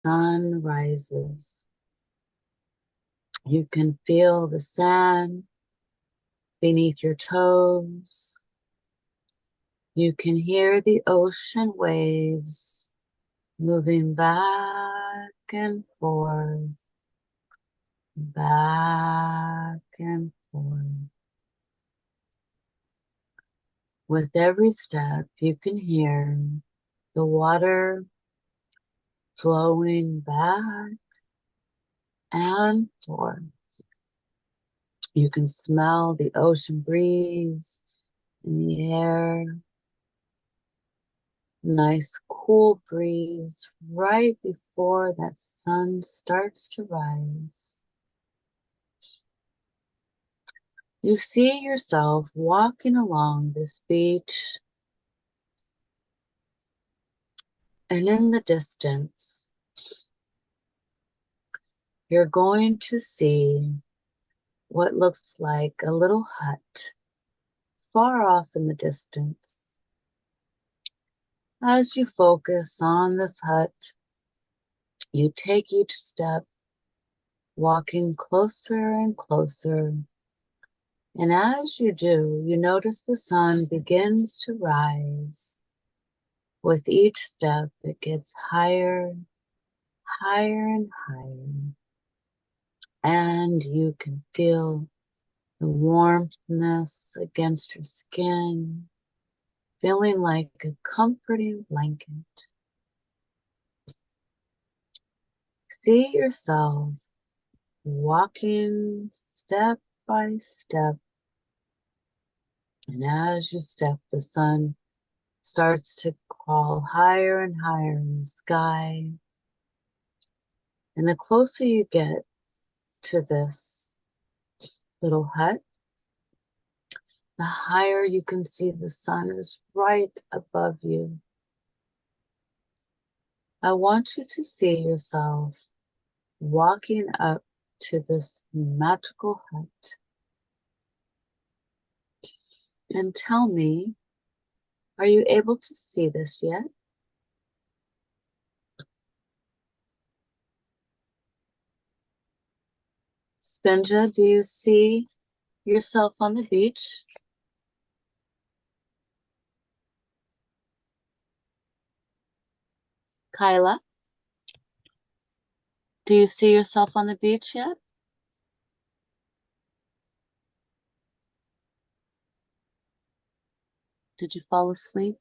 sun rises. You can feel the sand beneath your toes. You can hear the ocean waves moving back and forth, back and forth. With every step, you can hear the water flowing back and forth. You can smell the ocean breeze in the air. Nice cool breeze right before that sun starts to rise. You see yourself walking along this beach, and in the distance, you're going to see what looks like a little hut far off in the distance. As you focus on this hut, you take each step, walking closer and closer. And as you do, you notice the sun begins to rise. With each step, it gets higher, higher and higher. And you can feel the warmthness against your skin, feeling like a comforting blanket. See yourself walking step by step. And as you step, the sun starts to crawl higher and higher in the sky. And the closer you get to this little hut, the higher you can see the sun is right above you. I want you to see yourself walking up to this magical hut. And tell me, are you able to see this yet? Spenja, do you see yourself on the beach? Kyla, do you see yourself on the beach yet? Did you fall asleep?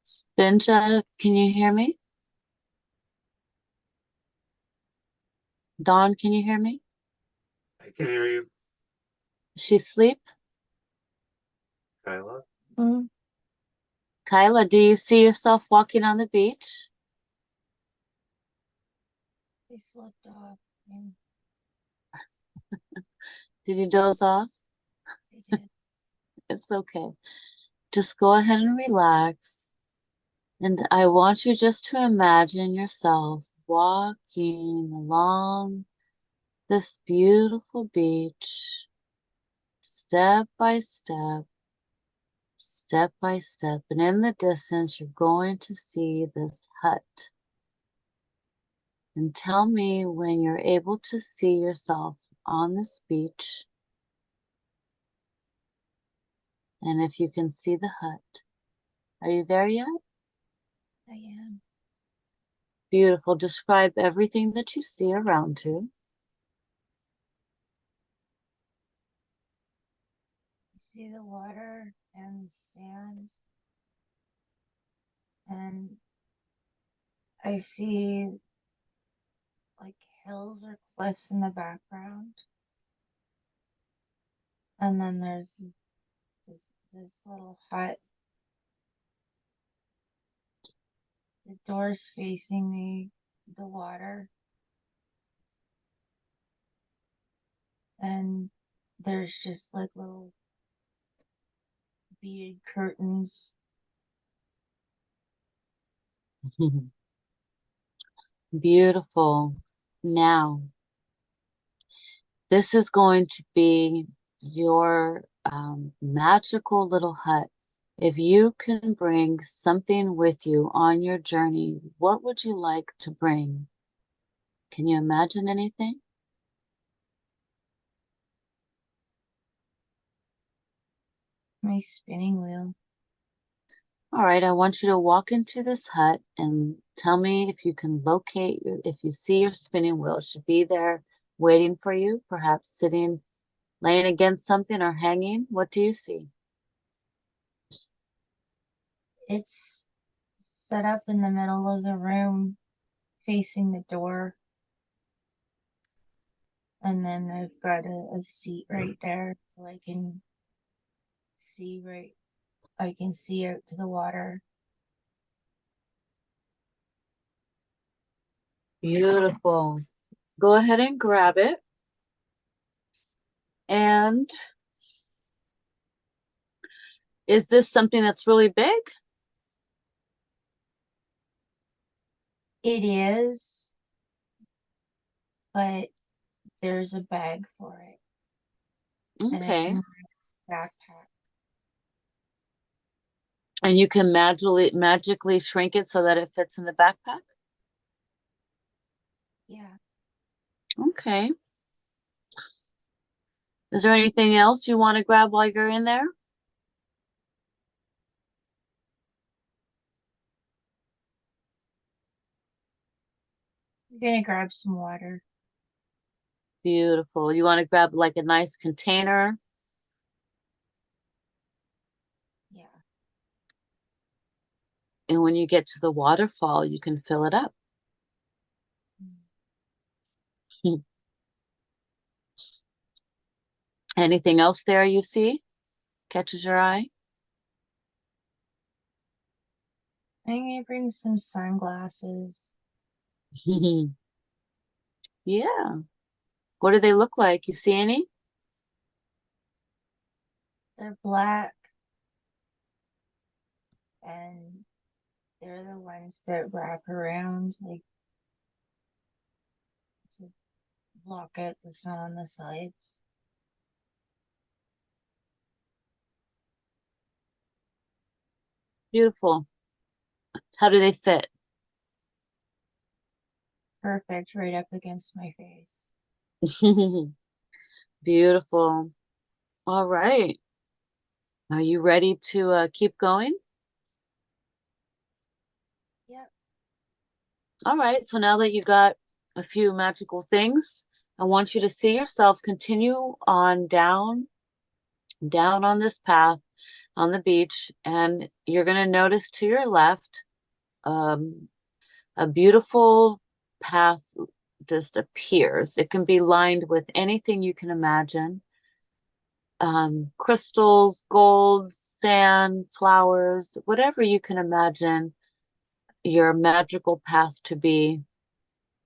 Spenja, can you hear me? Dawn, can you hear me? I can hear you, Is she asleep? Kyla. Kyla, do you see yourself walking on the beach? They slept off. And Did you doze off? they did. It's okay. Just go ahead and relax. And I want you just to imagine yourself walking along this beautiful beach, step by step, step by step. And in the distance, you're going to see this hut. And tell me when you're able to see yourself on this beach. And if you can see the hut. Are you there yet? I am. Beautiful. Describe everything that you see around you. I see the water and sand, and I see like hills or cliffs in the background. And then there's this little hut. The door's facing the water, and there's just like little beaded curtains. Beautiful. Now, this is going to be your magical little hut. If you can bring something with you on your journey, what would you like to bring? Can you imagine anything? My spinning wheel. All right, I want you to walk into this hut and tell me if you can locate if you see your spinning wheel. It should be there waiting for you, perhaps sitting, laying against something or hanging. What do you see? It's set up in the middle of the room, facing the door. And then I've got a seat right there so I can see out to the water. Beautiful. Go ahead and grab it. And is this something that's really big? It is, but there's a bag for it and it Okay. can backpack. And you can magically shrink it so that it fits in the backpack? Yeah. Okay. Is there anything else you want to grab while you're in there? I'm gonna grab some water. Beautiful. You want to grab like a nice container? Yeah. And when you get to the waterfall, you can fill it up. Anything else there you see catches your eye? I'm gonna bring some sunglasses. Yeah. What do they look like? You see any? They're black and they're the ones that wrap around like to block out the sun on the sides. Beautiful. How do they fit? Perfect right up against my face. Beautiful. All right. Are you ready to keep going? Yep. All right. So now that you got a few magical things, I want you to see yourself continue on down on this path on the beach, and you're going to notice to your left um, a beautiful path just appears. It can be lined with anything you can imagine. Crystals, gold, sand, flowers, whatever you can imagine your magical path to be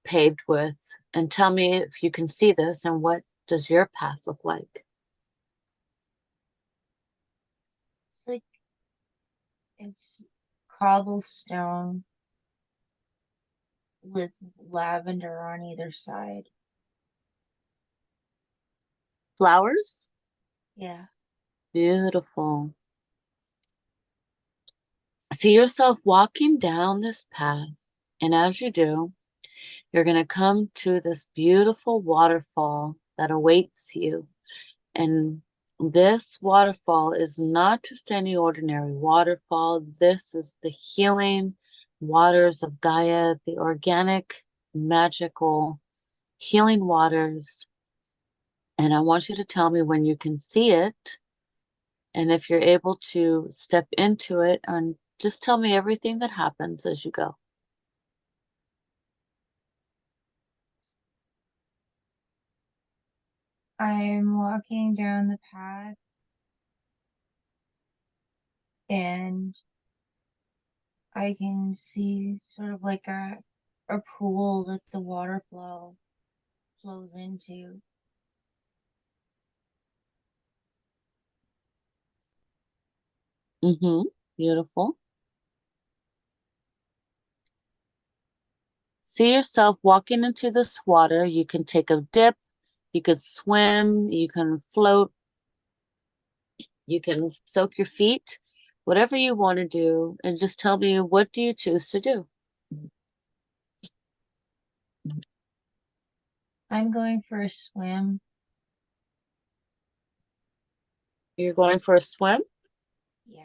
paved with. And tell me if you can see this and what does your path look like? It's like it's cobblestone with lavender on either side. Flowers? Yeah. Beautiful. See yourself walking down this path, and as you do, you're going to come to this beautiful waterfall that awaits you. And this waterfall is not just any ordinary waterfall. This is the healing waters of Gaia, the organic, magical healing waters. And I want you to tell me when you can see it and if you're able to step into it, and just tell me everything that happens as you go. I'm walking down the path and I can see sort of like a pool that the water flows into. Beautiful. See yourself walking into this water. You can take a dip, you could swim, you can float. You can soak your feet, whatever you want to do, and just tell me, what do you choose to do? I'm going for a swim. You're going for a swim? Yeah,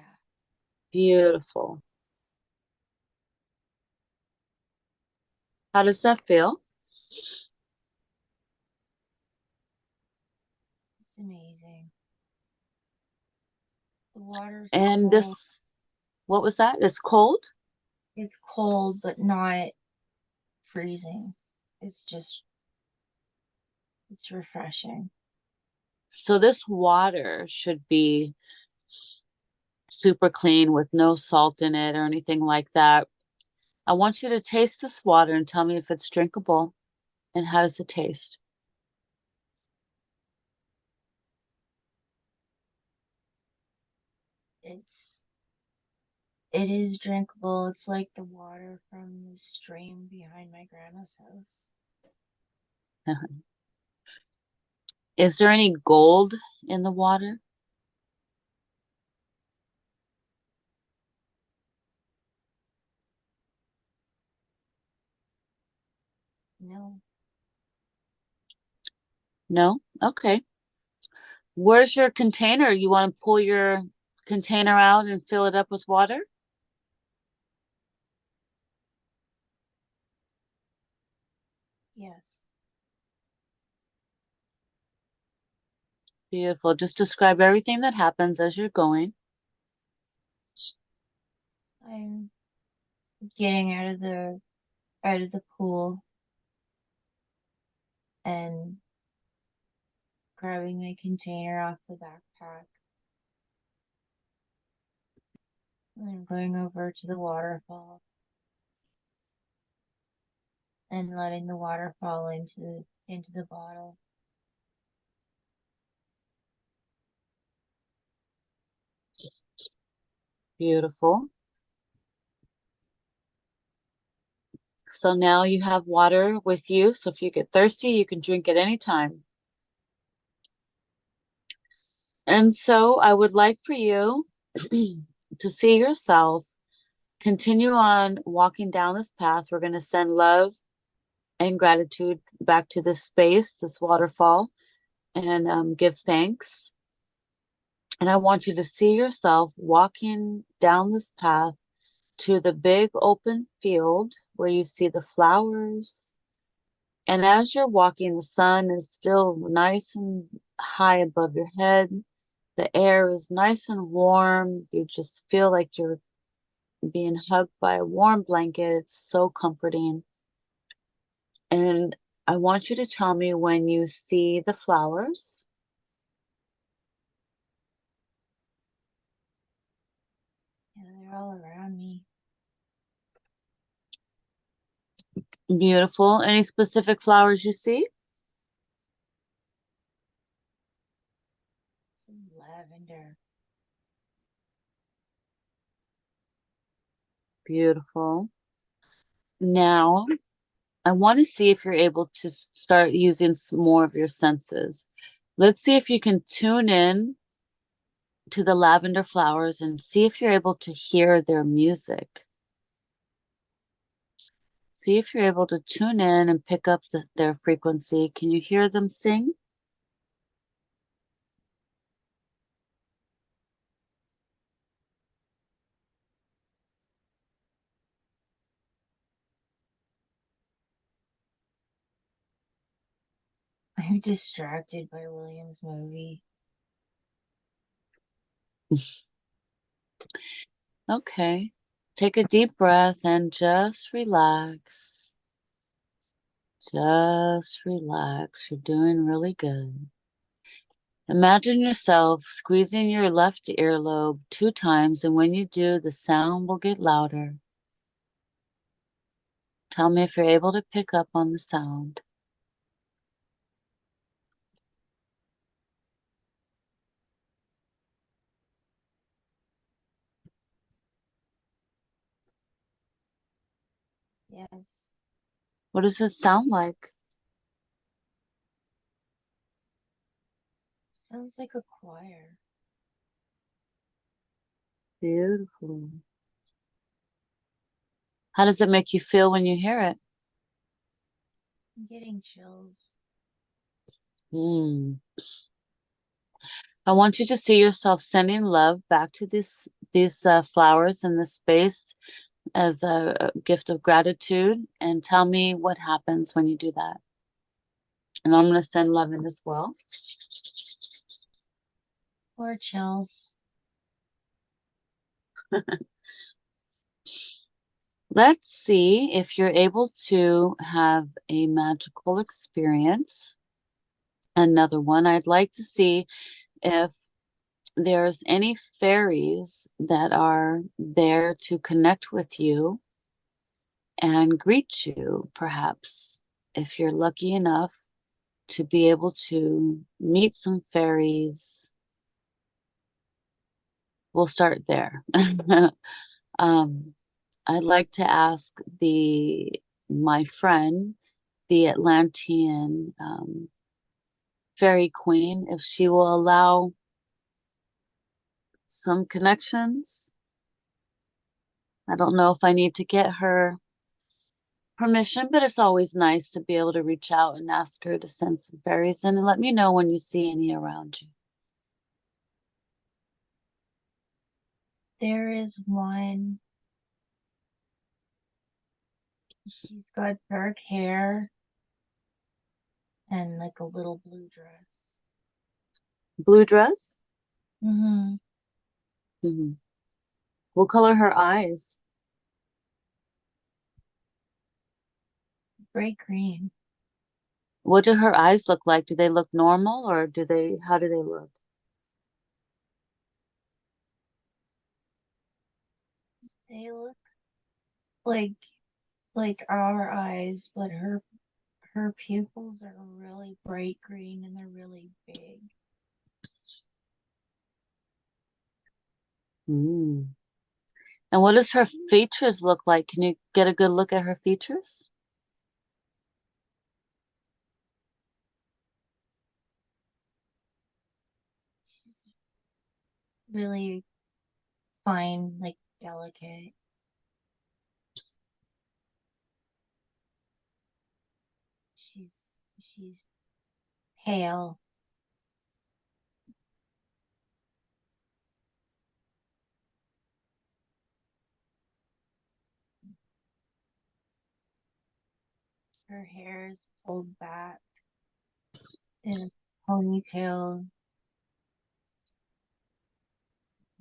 Beautiful. How does that feel? it's amazing. The water's And cold. this, what was that? It's cold? It's cold, but not freezing. It's just, it's refreshing. So this water should be super clean with no salt in it or anything like that. I want you to taste this water and tell me if it's drinkable and how does it taste? It's, it is drinkable. It's like the water from the stream behind my grandma's house. Is there any gold in the water? No, No? Okay. Where's your container? You want to pull your container out and fill it up with water? yes. Beautiful. Just describe everything that happens as you're going. I'm getting out of the pool and grabbing my container off the backpack. And I'm going over to the waterfall and letting the water fall into the bottle. Beautiful. So now you have water with you. So if you get thirsty, you can drink at any time. And so I would like for you to see yourself continue on walking down this path. We're going to send love and gratitude back to this space, this waterfall, and give thanks. And I want you to see yourself walking down this path to the big open field where you see the flowers. And as you're walking, the sun is still nice and high above your head. The air is nice and warm. You just feel like you're being hugged by a warm blanket. It's so comforting. And I want you to tell me when you see the flowers. Yeah, they're all around me. Beautiful. Any specific flowers you see? Some lavender. Beautiful. Now, I want to see if you're able to start using some more of your senses. Let's see if you can tune in to the lavender flowers and see if you're able to hear their music. See if you're able to tune in and pick up their frequency. Can you hear them sing? I'm distracted by William's movie. Okay. Take a deep breath and just relax. Just relax. You're doing really good. Imagine yourself squeezing your left earlobe 2 times, and when you do, the sound will get louder. Tell me if you're able to pick up on the sound. Yes. What does it sound like? Sounds like a choir. Beautiful. How does it make you feel when you hear it? I'm getting chills. Hmm. I want you to see yourself sending love back to these flowers in this space as a gift of gratitude, and tell me what happens when you do that. And I'm going to send love in as well. More chills. Let's see if you're able to have a magical experience. Another one. I'd like to see if there's any fairies that are there to connect with you and greet you, perhaps, if you're lucky enough to be able to meet some fairies. We'll start there. um, I'd like to ask my friend, the Atlantean fairy queen, if she will allow some connections. I don't know if I need to get her permission, but it's always nice to be able to reach out and ask her to send some fairies in, and let me know when you see any around you. There is one. She's got dark hair and like a little blue dress. Blue dress? Mm-hmm. Mm-hmm. What color her eyes? Bright green. What do her eyes look like? Do they look normal, or how do they look? They look like our eyes, but her pupils are really bright green and they're really big. Mm. And what does her features look like? Can you get a good look at her features? She's really fine, like delicate. She's pale. Her hair is pulled back in a ponytail.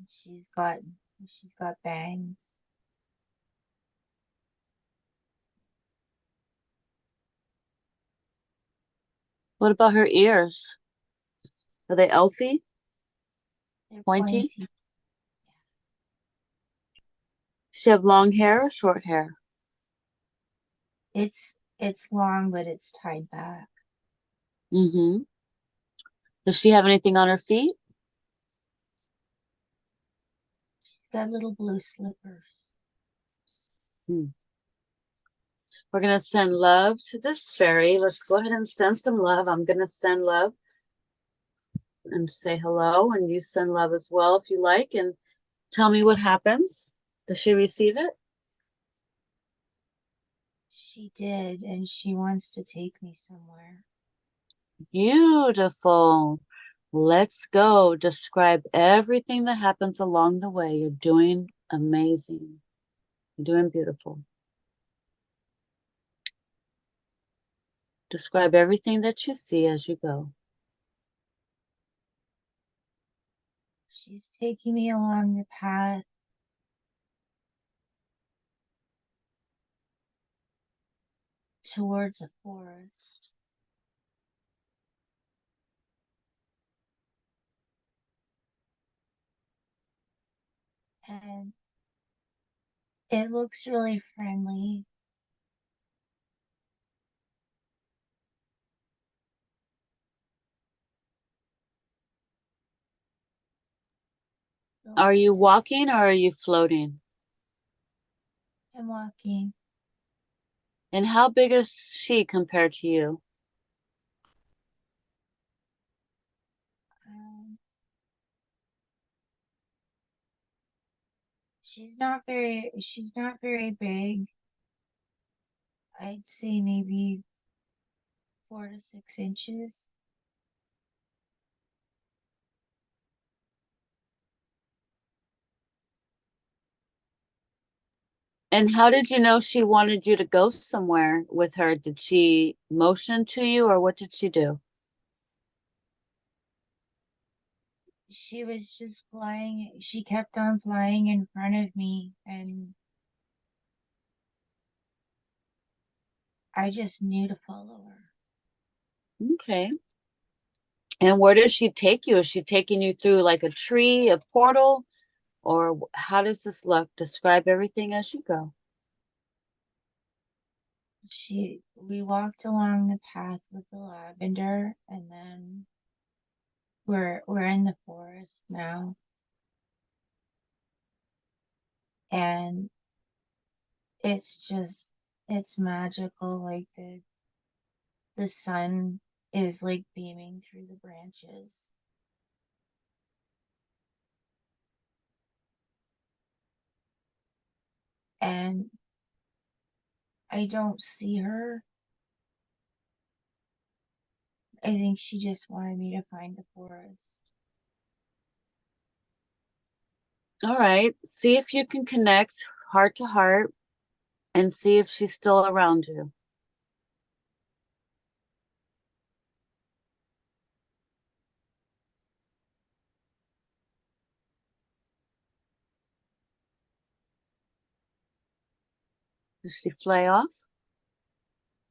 She's got she's got bangs. What about her ears? Are they elfy, They're pointy? pointy. Does she have long hair or short hair? It's long, but it's tied back. Mm-hmm. Does she have anything on her feet? She's got little blue slippers. Hmm. We're going to send love to this fairy. Let's go ahead and send some love. I'm going to send love and say hello, and you send love as well if you like, and tell me what happens. Does she receive it? She did, and she wants to take me somewhere. Beautiful. Let's go. Describe everything that happens along the way. You're doing amazing. You're doing beautiful. Describe everything that you see as you go. She's taking me along the path towards a forest. And it looks really friendly. The Are you leaves. walking or are you floating? I'm walking. And how big is she compared to you? Um, She's not very big. I'd say maybe 4 to 6 inches. And how did you know she wanted you to go somewhere with her? Did she motion to you or what did she do? She was just flying. She kept on flying in front of me, and I just knew to follow her. Okay. And where does she take you? Is she taking you through like a tree, a portal, or how does this look? Describe everything as you go. We walked along the path with the lavender, and then we're in the forest now, and it's magical. Like the sun is like beaming through the branches, and I don't see her. I think she just wanted me to find the forest. All right. See if you can connect heart to heart and see if she's still around you. Does she fly off?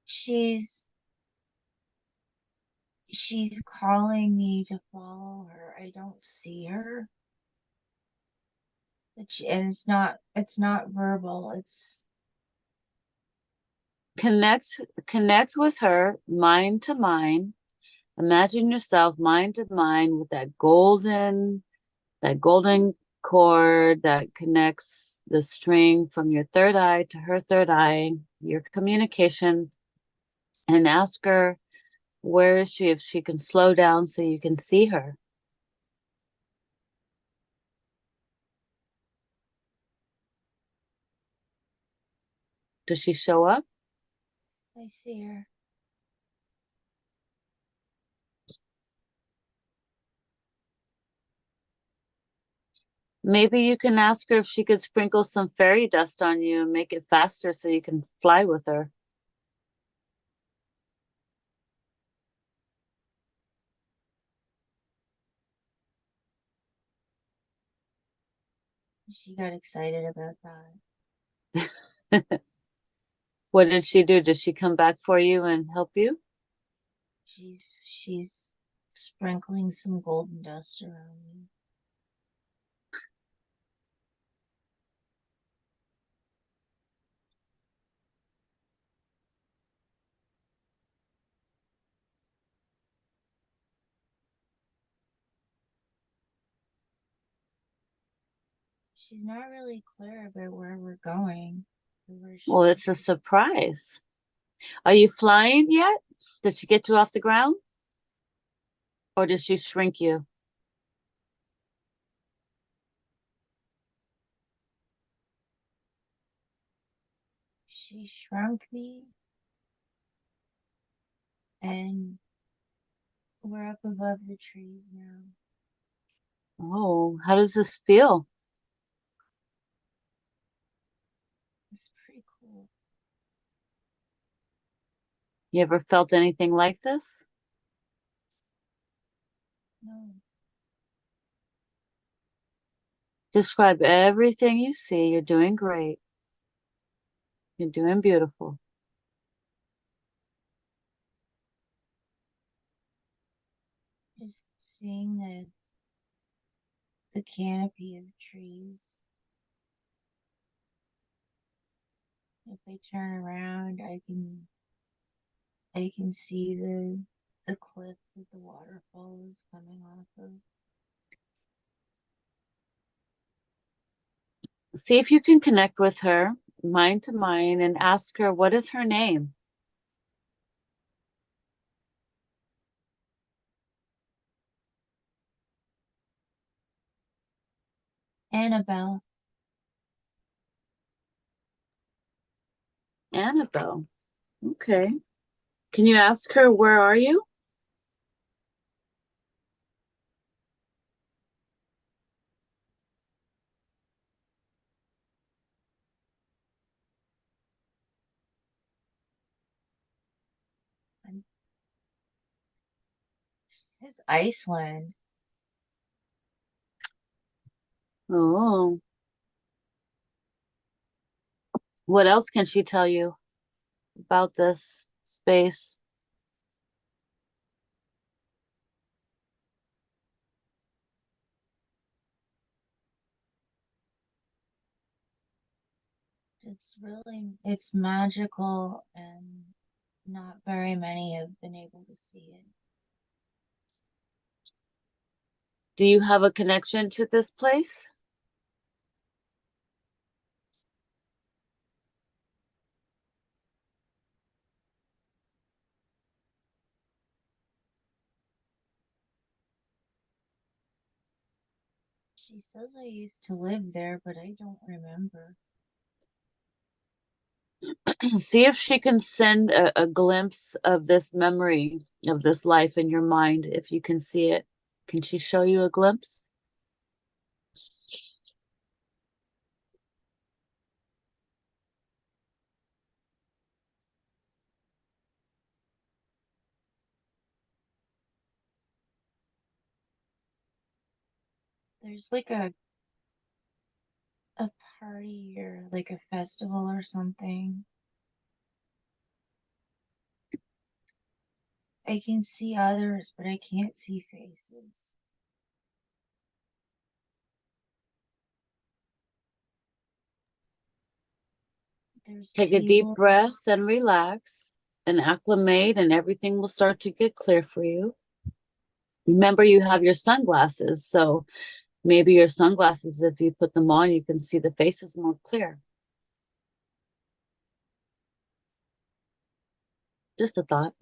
She's she's calling me to follow her. I don't see her. And it's not verbal. It's Connect with her mind to mind. Imagine yourself mind to mind with that golden cord that connects the string from your third eye to her third eye, your communication, and ask her where is she, if she can slow down so you can see her. Does she show up? I see her. Maybe you can ask her if she could sprinkle some fairy dust on you and make it faster so you can fly with her. She got excited about that. What did she do? Did she come back for you and help you? She's sprinkling some golden dust around me. She's not really clear about where we're going or where she Well, it's wants a to. surprise. Are you flying yet? Did she get you off the ground? Or did she shrink you? She shrunk me, and we're up above the trees now. Oh, how does this feel? It's pretty cool. You ever felt anything like this? No, Describe everything you see. You're doing great. You're doing beautiful. just seeing the canopy of trees. If I turn around, I can see the cliff that the waterfall is coming off of. See if you can connect with her, mind to mind, and ask her what is her name. Annabelle. Annabelle. Okay. Can you ask her, where are you? I'm, it says Iceland. Oh, what else can she tell you about this space? It's magical, and not very many have been able to see it. Do you have a connection to this place? She says I used to live there, but I don't remember. See if she can send a glimpse of this memory of this life in your mind, if you can see it. Can she show you a glimpse? There's like a party or like a festival or something. I can see others, but I can't see faces. There's Take a deep table. breath and relax and acclimate, and everything will start to get clear for you. Remember, you have your sunglasses, so maybe your sunglasses, if you put them on, you can see the faces more clear. Just a thought.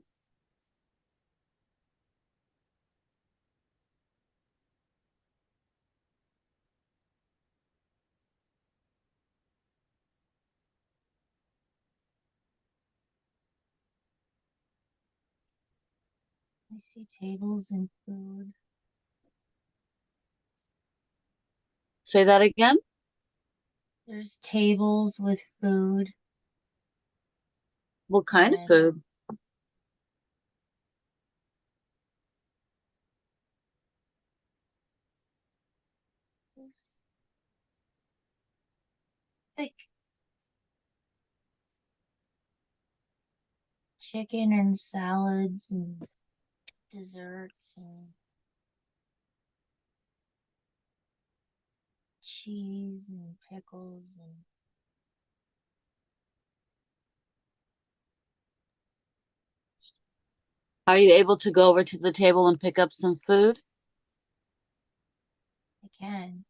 I see tables and food. Say that again. There's tables with food, What kind of and food? there's like chicken and salads and desserts and cheese and pickles and Are you able to go over to the table and pick up some food? I can.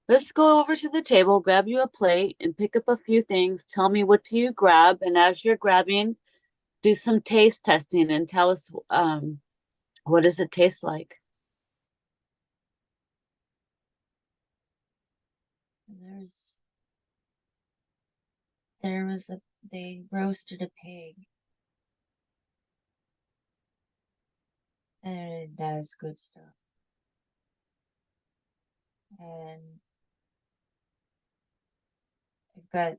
Let's go over to the table, grab you a plate, and pick up a few things. Tell me, what do you grab? And as you're grabbing, do some taste testing and tell us, what does it taste like? There's there was a they roasted a pig, and it does good stuff. And I've got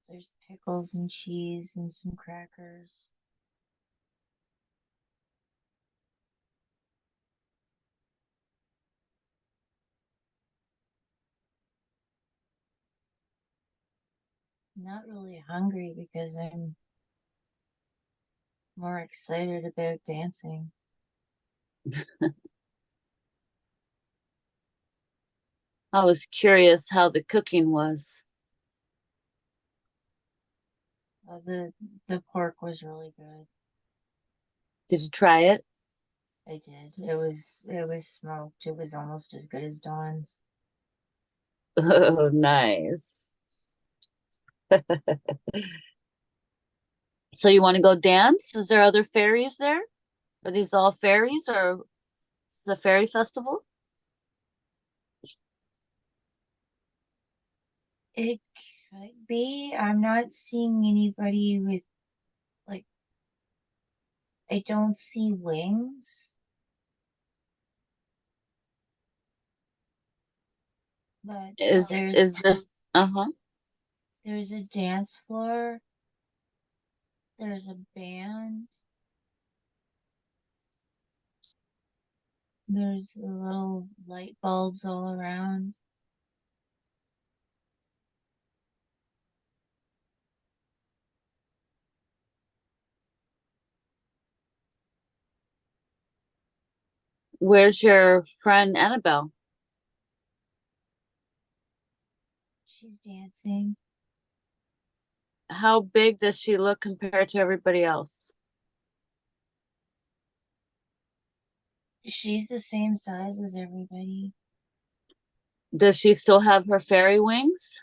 there's pickles and cheese and some crackers. I'm not really hungry because I'm more excited about dancing. I was curious how the cooking was. The pork was really good. Did you try it? I did. It was smoked. It was almost as good as Dawn's. Oh, nice. So you want to go dance? Is there other fairies there? Are these all fairies, or is this a fairy festival? It Could be. I'm not seeing anybody with, like, I don't see wings, but Is this there's a dance floor, there's a band, there's little light bulbs all around. where's your friend Annabelle? She's dancing. How big does she look compared to everybody else? She's the same size as everybody. Does she still have her fairy wings?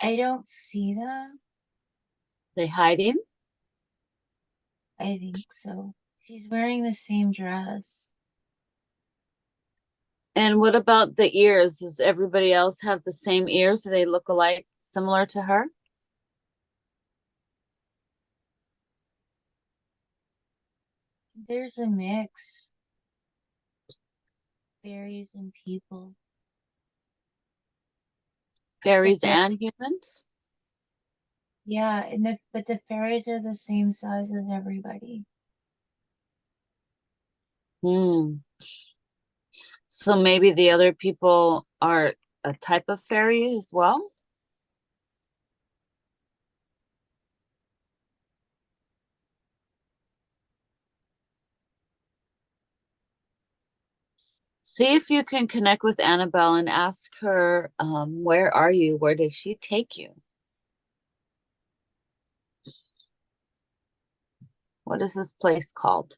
I don't see them. They hiding? I think so. She's wearing the same dress. And what about the ears? Does everybody else have the same ears? Do they look alike, similar to her? There's a mix. Fairies and people. The Fairies fair and humans? Yeah, but the fairies are the same size as everybody. Hmm. So maybe the other people are a type of fairy as well? See if you can connect with Annabelle and ask her, where are you? Where did she take you? What is this place called?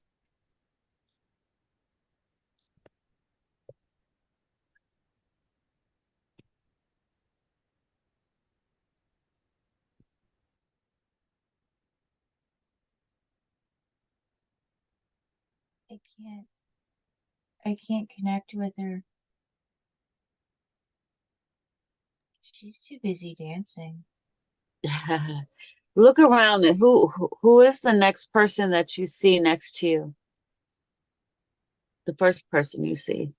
I can't I can't connect with her. She's too busy dancing. Look around. Who is the next person that you see next to you? The first person you see.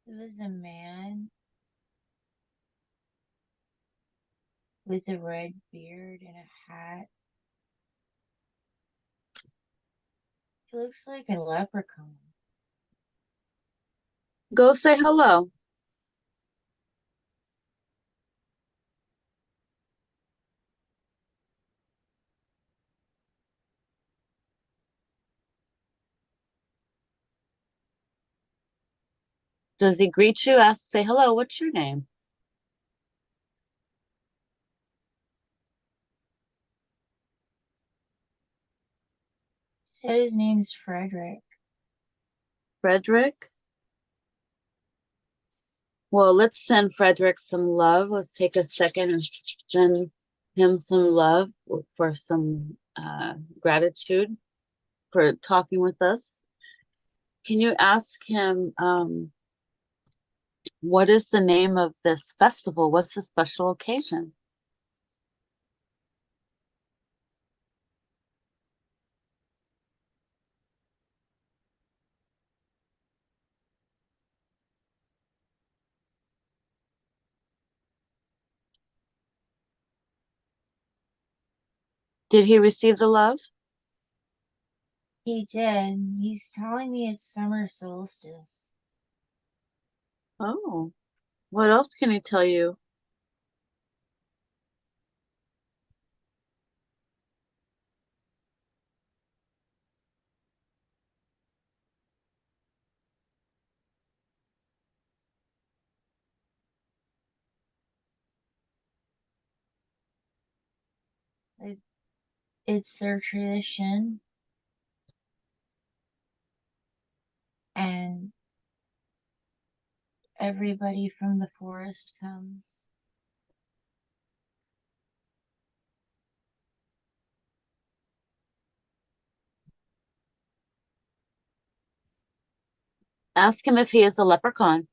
It was a man with a red beard and a hat. He looks like a leprechaun. Go say hello. Does he greet you? Say hello. What's your name? He said his name's Frederick. Frederick? Well, let's send Frederick some love. Let's take a second and send him some love for some gratitude for talking with us. Can you ask him what is the name of this festival? What's the special occasion? Did he receive the love? He did. He's telling me it's summer solstice. Oh, what else can he tell you? It, it's their tradition, and everybody from the forest comes. Ask him if he is a leprechaun.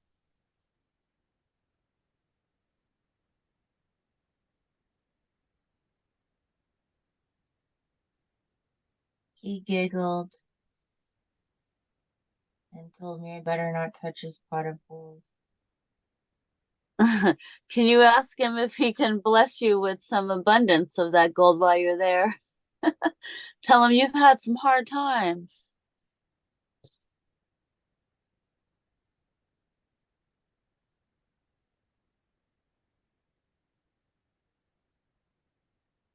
He giggled and told me I better not touch his pot of gold. Can you ask him if he can bless you with some abundance of that gold while you're there? Tell him you've had some hard times.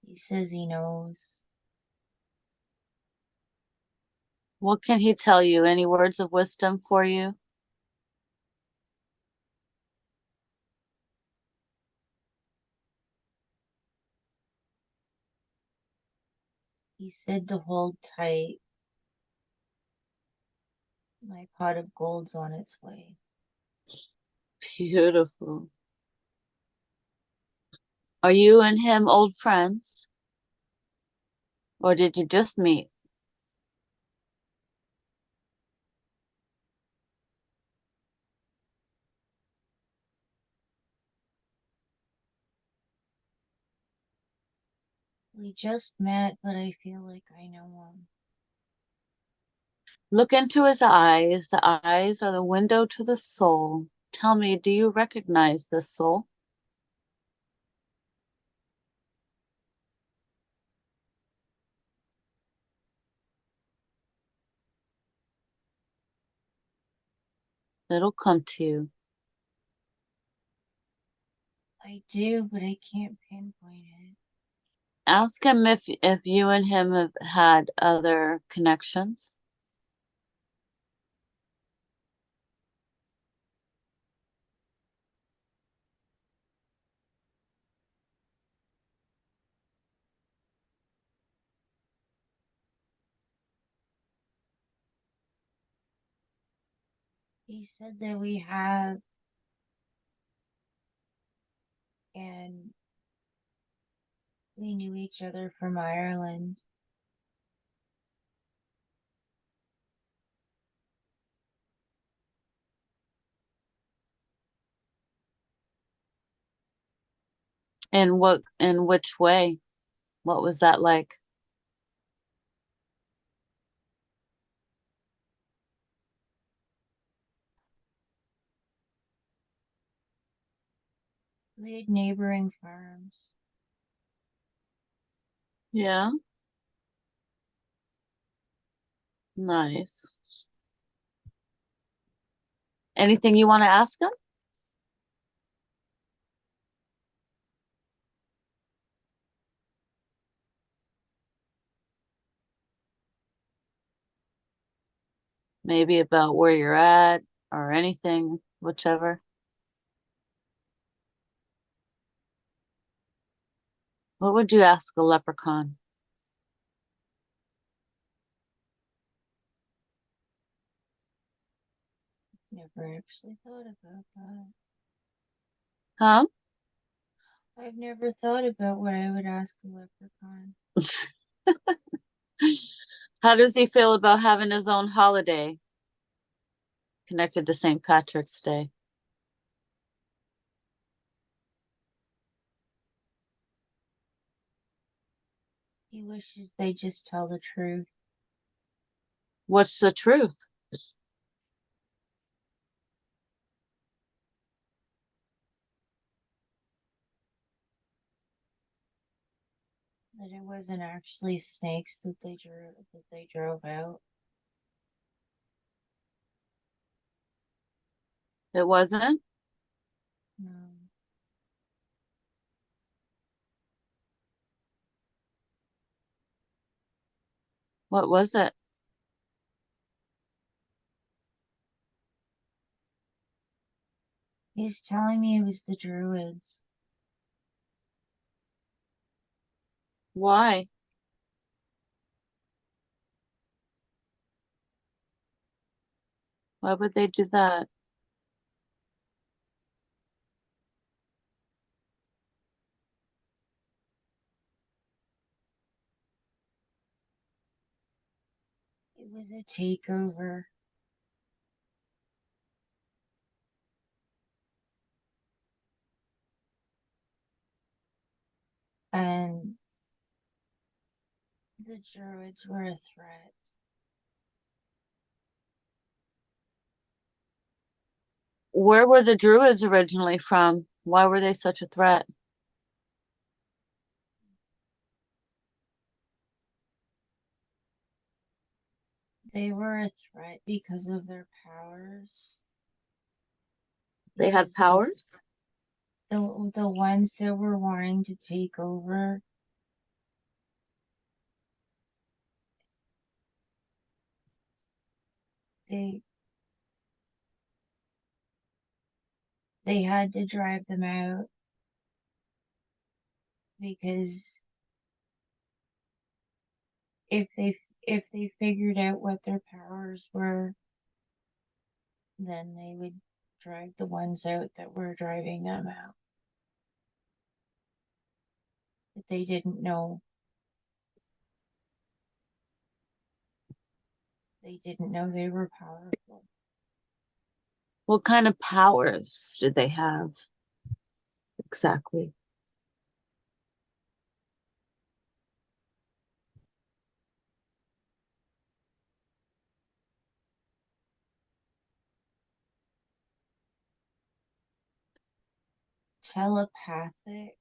He says he knows. What can he tell you? Any words of wisdom for you? He said to hold tight. My pot of gold's on its way. Beautiful. Are you and him old friends? Or did you just meet? We just met, but I feel like I know him. Look into his eyes. The eyes are the window to the soul. Tell me, do you recognize this soul? It'll come to you. I do, but I can't pinpoint it. Ask him if you and him have had other connections. He said that we have, and we knew each other from Ireland. In which way? What was that like? We had neighboring farms. Yeah, nice. Anything you want to ask him? Maybe about where you're at or anything, whichever. What would you ask a leprechaun? Never actually thought about that. Huh? I've never thought about what I would ask a leprechaun. How does he feel about having his own holiday connected to St. Patrick's Day? He wishes they just tell the truth. What's the truth? That it wasn't actually snakes that they drove out. It wasn't? No. What was it? He's telling me it was the druids. Why? Why would they do that? was a takeover. And the druids were a threat. Where were the druids originally from? Why were they such a threat? They were a threat because of their powers. They had Because powers? the ones that were wanting to take over, they they had to drive them out because if they figured out what their powers were, then they would drive the ones out that were driving them out. But they didn't know. They didn't know they were powerful. What kind of powers did they have exactly? Telepathic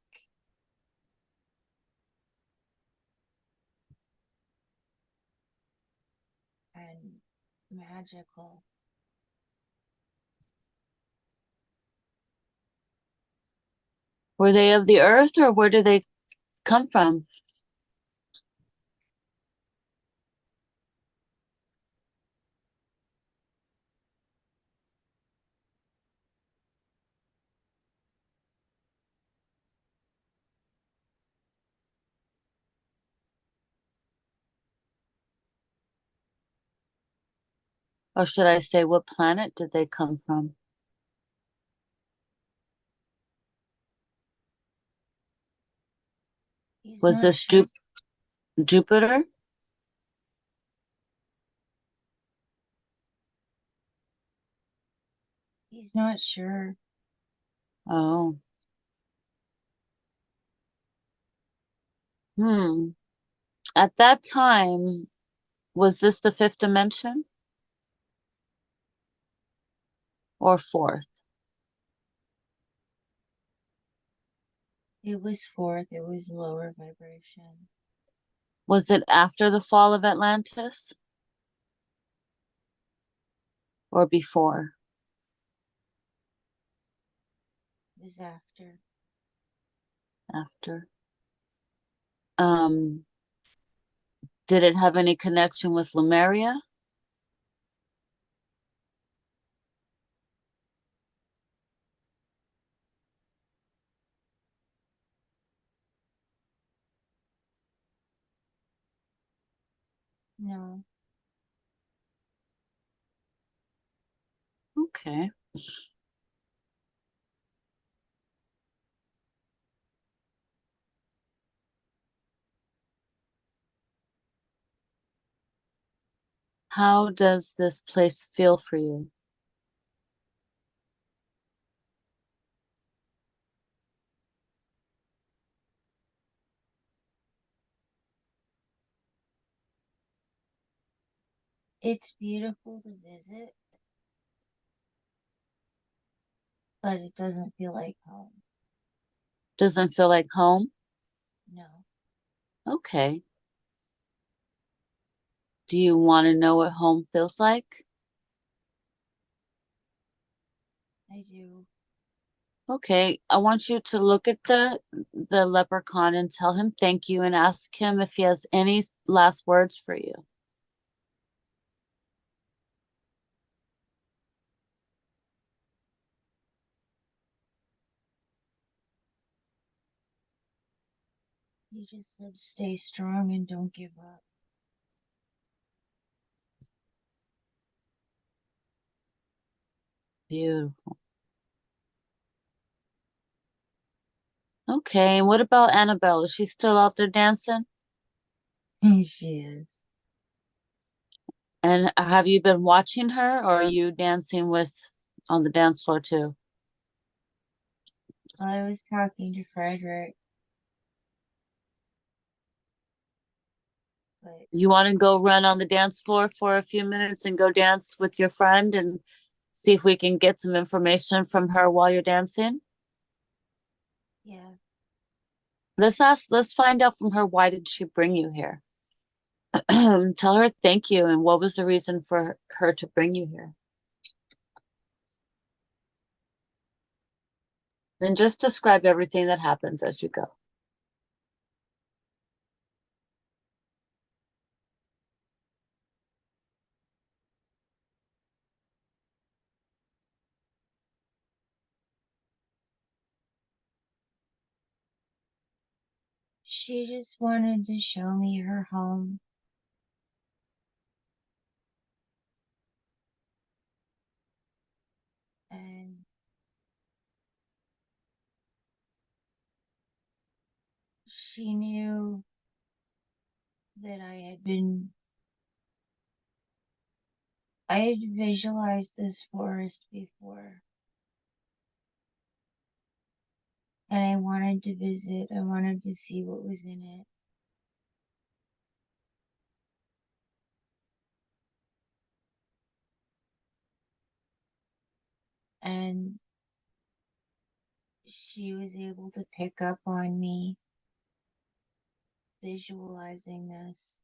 and magical. Were they of the earth or where did they come from? Or should I say, what planet did they come from? He's Was not this sure. Jupiter? He's not sure. Oh. Hmm. At that time, was this the fifth dimension or fourth? It was fourth. It was lower vibration. Was it after the fall of Atlantis or before? It was after. After. Um, did it have any connection with Lemuria? No. Okay. How does this place feel for you? It's beautiful to visit, but it doesn't feel like home. Doesn't feel like home? No. Okay. Do you want to know what home feels like? I do. Okay, I want you to look at the leprechaun and tell him thank you and ask him if he has any last words for you. He just said stay strong and don't give up. Beautiful. Okay, and what about Annabelle? Is she still out there dancing? She is. And have you been watching her, or are you dancing with on the dance floor too? I was talking to Frederick, but You want to go run on the dance floor for a few minutes and go dance with your friend and see if we can get some information from her while you're dancing? yeah, Let's find out from her, why did she bring you here? Tell her thank you and what was the reason for her to bring you here. And just describe everything that happens as you go. she just wanted to show me her home, and she knew that I had visualized this forest before, and I wanted to visit. I wanted to see what was in it. And she was able to pick up on me visualizing this.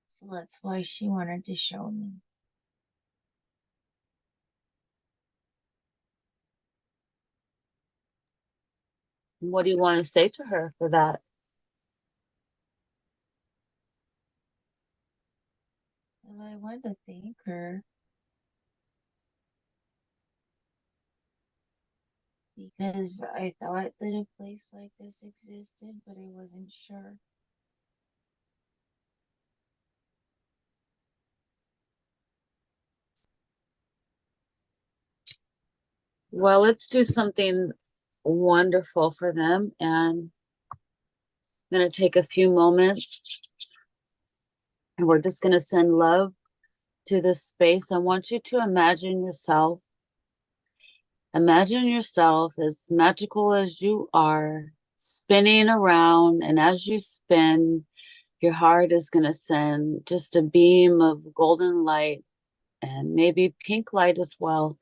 So that's why she wanted to show me. What do you want to say to her for that? And I wanted to thank her because I thought that a place like this existed, but I wasn't sure. Well, let's do something wonderful for them. And I'm going to take a few moments and we're just going to send love to this space. I want you to imagine yourself as magical as you are, spinning around. And as you spin, your heart is going to send just a beam of golden light and maybe pink light as well,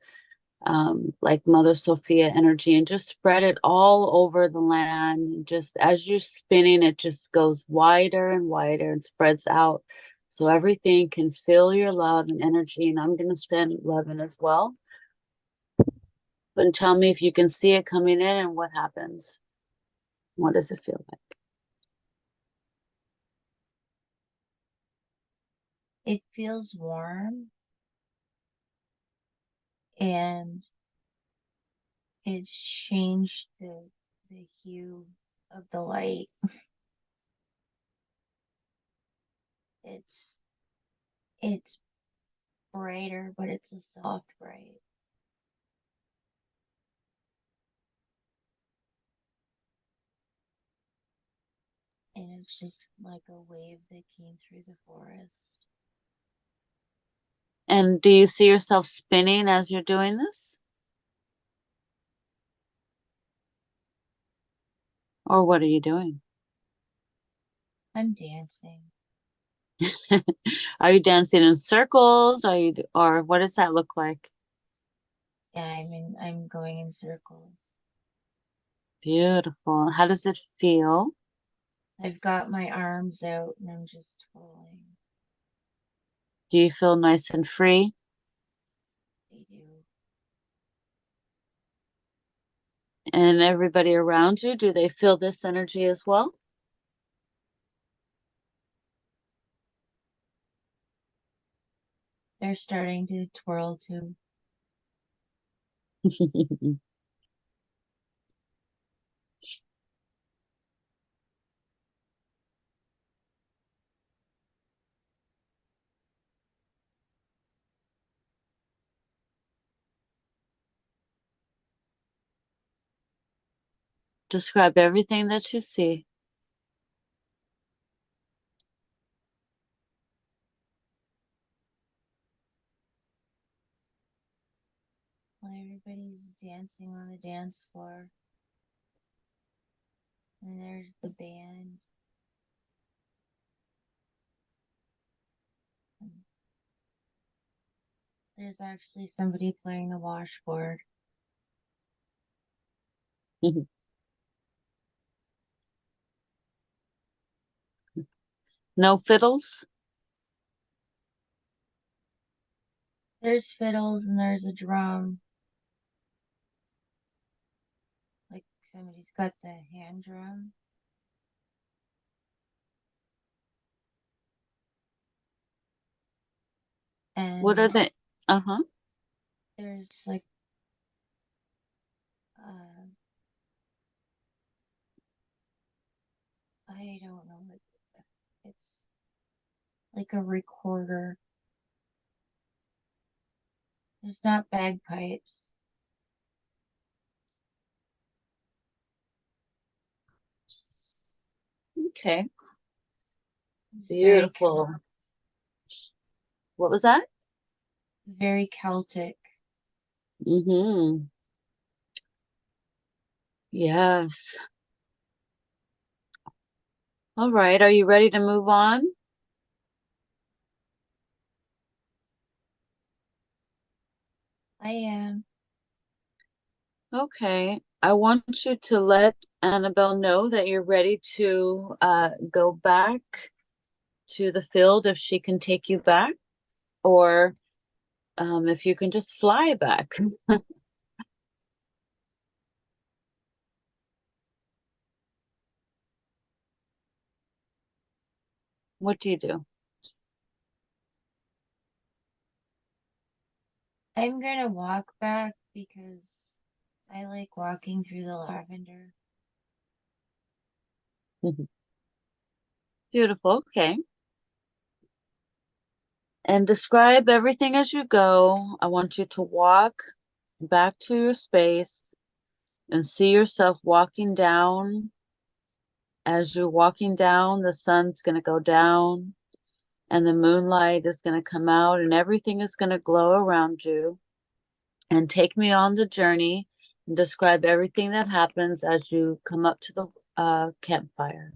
like Mother Sophia energy, and just spread it all over the land. And just as you're spinning, it just goes wider and wider and spreads out. So everything can feel your love and energy. And I'm going to send love in as well. But tell me if you can see it coming in and what happens. What does it feel like? It feels warm and it's changed the hue of the light. It's it's brighter, but it's a soft bright. And it's just like a wave that came through the forest. And do you see yourself spinning as you're doing this? Or what are you doing? I'm dancing. Are you dancing in circles? Or what does that look like? Yeah, I'm going in circles. Beautiful. How does it feel? I've got my arms out and I'm just twirling. Do you feel nice and free? They do. And everybody around you, do they feel this energy as well? They're starting to twirl too. Describe everything that you see. Well, everybody's dancing on the dance floor. And there's the band. There's actually somebody playing the washboard. No fiddles? There's fiddles and there's a drum. Like somebody's got the hand drum. What are And they? Uh-huh. there's like uh I don't know what it's like a recorder. There's not bagpipes. Okay. It's Beautiful. What was that? very Celtic. Mm-hmm. Yes. All right. Are you ready to move on? I am. Okay. I want you to let Annabelle know that you're ready to go back to the field if she can take you back, or if you can just fly back. What do you do? I'm gonna walk back because I like walking through the lavender. Beautiful. Okay. And describe everything as you go. I want you to walk back to your space and see yourself walking down. As you're walking down, the sun's going to go down and the moonlight is going to come out and everything is going to glow around you. And take me on the journey and describe everything that happens as you come up to the campfire.